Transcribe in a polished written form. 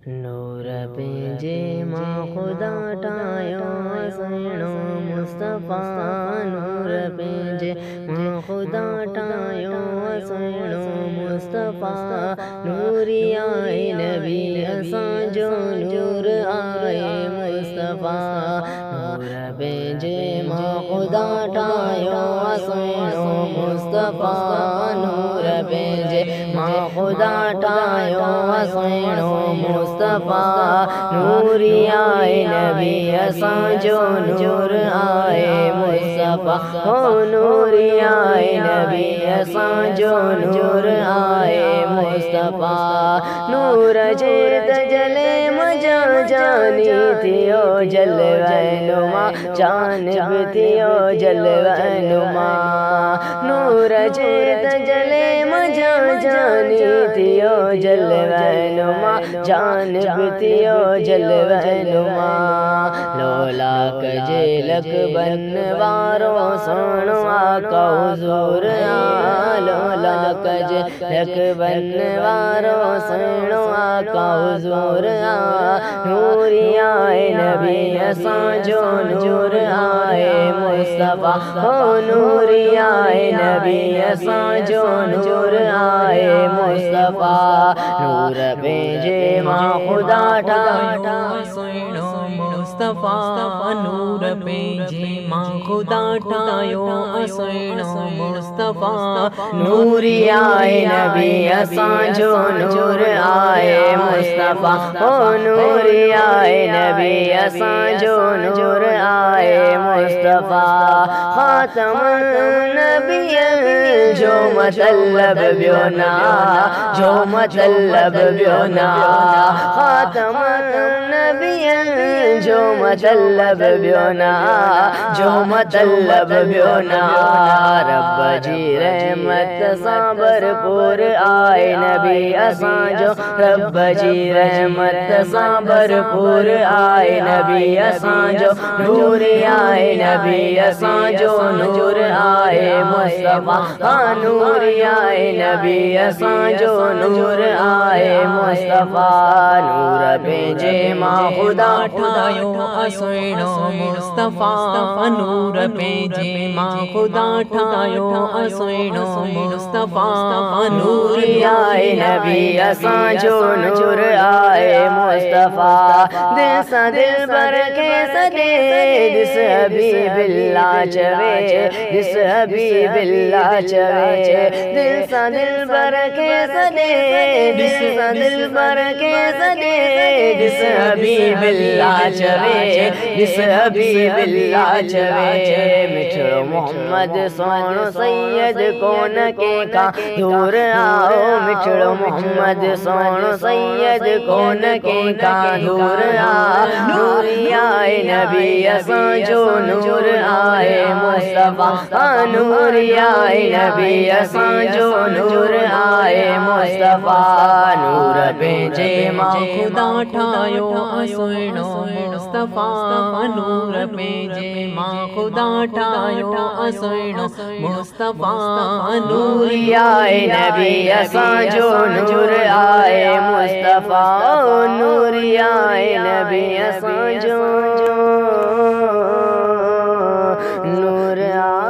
नूर पंहिंजे मां ख़ुदा ठाहियो सुहिणो मुस्तफ़ा। नूर पंहिंजे मां ख़ुदा ठाहियो सुहिणो मुस्तफ़ा। नूरी आहे नबी असांजो नूर आहे मुस्तफ़ा। नूर पंहिंजे मां ख़ुदा ठाहियो सुहिणो मुस्तफ़ा। नूर पंहिंजे मां ख़ुदा ठाहियो सुहिणो मुस्तफ़ा। नूरी आहे नबी असांजो नूर आहे मुस्तफ़ा। हो नूरी आहे नबी असांजो नूर आहे मुस्तफ़ा। नूर जे तजले मजा जानी थियो जलवनुमा जान भी थियो जलवनुमा। नूर जे तजले मजा जानी थियो जलवनुमा जान भी थियो जलवनुमा। लोलाक जे लक बन वारो सोणो आका हुज़ूर आ। लोलाक जे लक बन वारो सोणो आका हुज़ूर आ। नूरी आहे नबी असांजो नूर आहे मुस्तफ़ा। हो नूरी आहे नबी असांजो नूर आहे मुस्तफ़ा। नूर पंहिंजे मां ख़ुदा ठाहियो सुहिणो मुस्तफ़ा। नूर पंहिंजे मां ख़ुदा ठाहियो सुहिणो मुस्तफ़ा। नूरी आहे नबी असांजो नूर आहे मुस्तफ़ा। हो नूरी आहे नबी असांजो नूर आहे मुस्तफ़ा। ख़ातमुन नबिय्यन जो मतलब ॿियो ना जो मतलब ॿियो ना। ख़ातमुन नबिय्यन जो मतलब ॿियो ना जो मतलब ॿियो ना। रब जी रहमत सां भरपूर आहे नबी असांजो। रब जी रहमत सां भरपूर आहे नबी असांजो। नूरी आहे नबी असांजो नूर आहे मुस्तफ़ा। हाँ नूरी आहे नबी असांजो नूर आहे मुस्तफ़ा। नूर पंहिंजे मां ख़ुदा ठाहियो सुहिणो मुस्तफ़ा। नूर पंहिंजे मां ख़ुदा ठाहियो सुहिणो मुस्तफ़ा। नूरी आहे नबी असांजो नूर आहे मुस्तफ़ा। दिल सां दिलबर खे सॾे ॾिस हबीबिल्लाह चवे ॾिस हबीबिल्लाह चवे। दिल सां दिलबर खे सॾे दिल सां दिलबर खे सॾे ॾिस हबीबिल्लाह चवे ॾिस हबीबिल्लाह चवे। मिठड़ो मोहम्मद सोणो सैयद कोन कंहिंखां दूर आओ। मिठड़ो मोहम्मद सोणो सैयद कोन कंहिंखां दूर आ। नूरी आहे नबी असांजो नूर आहे मुस्तफ़ा। नूरी आहे नबी असांजो नूर आहे मुस्तफ़ा। नूर पंहिंजे मां ख़ुदा ठाहियो सुहिणो मुस्तफ़ा। नूर पंहिंजे मां ख़ुदा ठाहियो सुहिणो मुस्तफ़ा। नूरी आहे नबी असांजो नूर आहे मुस्तफ़ा। नूरी आहे नबी असांजो नूर आहे।